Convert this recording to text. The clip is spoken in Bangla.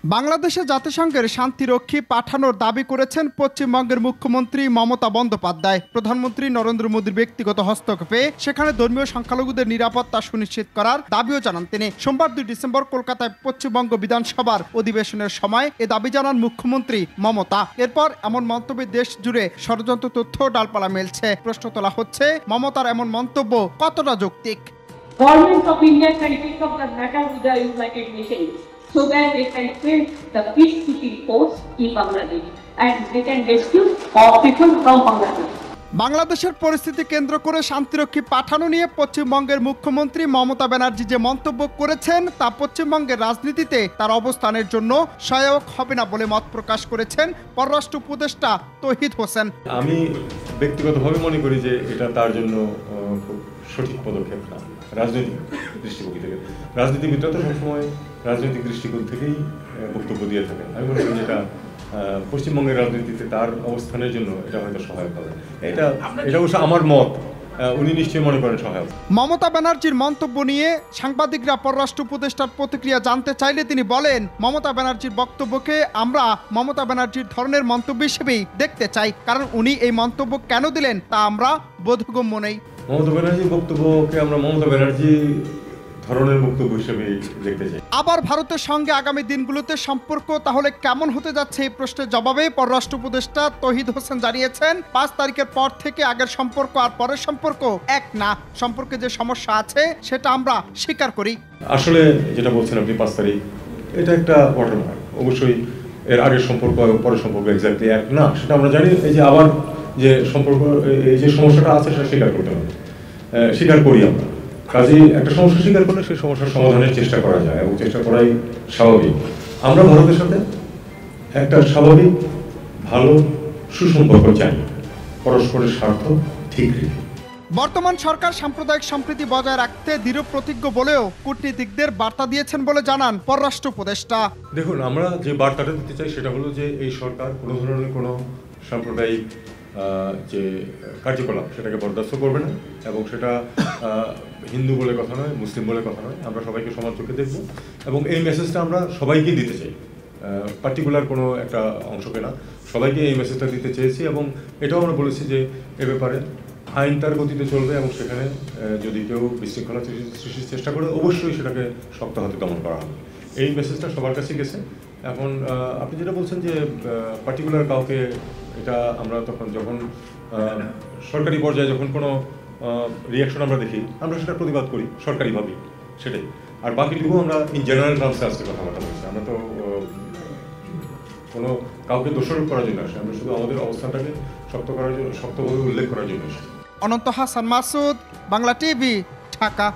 বাংলাদেশে জাতিসংঘের শান্তিরক্ষী পাঠানোর দাবি করেছেন পশ্চিমবঙ্গের মুখ্যমন্ত্রী মমতা বন্দ্যোপাধ্যায়। প্রধানমন্ত্রী নরেন্দ্র মোদীর ব্যক্তিগত হস্তক্ষেপে সেখানে ধর্মীয় সংখ্যালঘুদের নিরাপত্তা সুনিশ্চিত করার দাবিও জানান তিনি। সোমবার 2 ডিসেম্বর কলকাতায় পশ্চিমবঙ্গ বিধানসভার অধিবেশনের সময় এ দাবি জানান মুখ্যমন্ত্রী মমতা। এরপর এমন মন্তব্যে দেশ জুড়ে ষড়যন্ত্র তথ্য ডালপালা মেলছে। প্রশ্ন তোলা হচ্ছে, মমতার এমন মন্তব্য কতটা যৌক্তিক? Government of India can take up the matter with the United Nations so that they can build the peacekeeping force in Bangladesh and they can rescue all people from Bangladesh. বাংলাদেশের পরিস্থিতি কেন্দ্র করে শান্তিরক্ষী পাঠানো নিয়ে পশ্চিমবঙ্গের মুখ্যমন্ত্রী মমতা ব্যানার্জি যে মন্তব্য করেছেন তা পশ্চিমবঙ্গের রাজনীতিতে তার অবস্থানের জন্য সহায়ক হবে না বলে মত প্রকাশ করেছেন পররাষ্ট্র উপদেষ্টা তৌহিদ হোসেন। আমি ব্যক্তিগতভাবে মনে করি যে এটা তার জন্য খুব সঠিক পদক্ষেপ না রাজনৈতিক দৃষ্টিভঙ্গি থেকে। রাজনীতিবিদরা তো সবসময় রাজনৈতিক দৃষ্টিকোণ থেকেই বক্তব্য দিয়ে থাকেন। আমি মনে করি যেটা পশ্চিমবঙ্গের রাজনীতিতে তার অবস্থানের জন্য এটা হয়তো সহায়ক হবে। এটা অবশ্য আমার মত, উনি নিশ্চয়ই মনে করেন সহায়ক। মমতা ব্যানার্জির মন্তব্য নিয়ে সাংবাদিকরা পররাষ্ট্র উপদেষ্টার প্রতিক্রিয়া জানতে চাইলে তিনি বলেন, মমতা ব্যানার্জির বক্তব্যকে আমরা মমতা ব্যানার্জির ধরনের মন্তব্য হিসেবেই দেখতে চাই, কারণ উনি এই মন্তব্য কেন দিলেন তা আমরা বোধগম্য নেই। মমতা ব্যানার্জির বক্তব্যকে আমরা মমতা ব্যানার্জি ধরনের বক্তব্য হিসেবে দেখতে চাই। আবার ভারতের সঙ্গে আগামী দিনগুলোতে সম্পর্ক তাহলে কেমন হতে যাচ্ছে এই প্রশ্নের জবাবে পররাষ্ট্র উপদেষ্টা তৌহিদ হোসেন জানিয়েছেন, 5 তারিখের পর থেকে আগের সম্পর্ক আর পরের সম্পর্ক এক না। সম্পর্কে যে সমস্যা আছে সেটা আমরা স্বীকার করি। আসলে যেটা বলছেন আপনি 5 তারিখ, এটা একটা ওয়াটারমার্ক। অবশ্যই এর আগের সম্পর্ক এবং পরের সম্পর্ক এক্স্যাক্টলি এক না, সেটা আমরা জানি। এই যে আবার যে সম্পর্ক, এই যে সমস্যাটা আছে সেটা স্বীকার করতে হবে, স্বীকার করি আমরা। কাজেই একটা সমস্যা স্বীকার করলে সেই সমস্যার সমাধানের চেষ্টা করা যায় এবং চেষ্টা করাই স্বাভাবিক। আমরা ভারতের সাথে একটা স্বাভাবিক ভালো সুসম্পর্ক চাই, পরস্পরের স্বার্থ ঠিক রেখে। বর্তমান সরকার সাম্প্রদায়িক সম্প্রীতি বজায় রাখতে দৃঢ় প্রতিজ্ঞ বলেও কূটনীতিকদের বার্তা দিয়েছেন বলে জানান পররাষ্ট্র উপদেষ্টা। দেখুন, আমরা যে বার্তাটা দিতে চাই সেটা হলো যে এই সরকার কোনো ধরনের কোনো সাম্প্রদায়িক যে কার্যকলাপ সেটাকে বরদাস্ত করবে না, এবং সেটা হিন্দু বলে কথা নয়, মুসলিম বলে কথা নয়। আমরা সবাইকে সমান চোখে দেখব এবং এই মেসেজটা আমরা সবাইকেই দিতে চাই, পার্টিকুলার কোনো একটা অংশকে না, সবাইকে এই মেসেজটা দিতে চেয়েছি। এবং এটাও আমরা বলেছি যে এ ব্যাপারে আইন তার গতিতে চলবে এবং সেখানে যদি কেউ বিশৃঙ্খলা সৃষ্টির চেষ্টা করে অবশ্যই সেটাকে শক্ত হাতে দমন করা হবে। এই মেসেজটা সবার কাছে গেছে। এখন আপনি যেটা বলছেন যে পার্টিকুলার কাউকে, এটা আমরা যখন সরকারি পর্যায়ে যখন কোনো রিয়াকশন আমরা দেখি, আমরা সেটা প্রতিবাদ করি সরকারিভাবেই, সেটাই। আর বাকিটুকু আমরা ইন জেনারেল টার্মসে আজকে কথাবার্তা বলছি। আমরা তো কোনো কাউকে দোষারোপ করার জন্য আসি, আমরা শুধু আমাদের অবস্থানটাকে শক্তভাবে উল্লেখ করার জন্য আসি। অনন্ত হাসান মাসুদ, বাংলা টিভি, ঢাকা।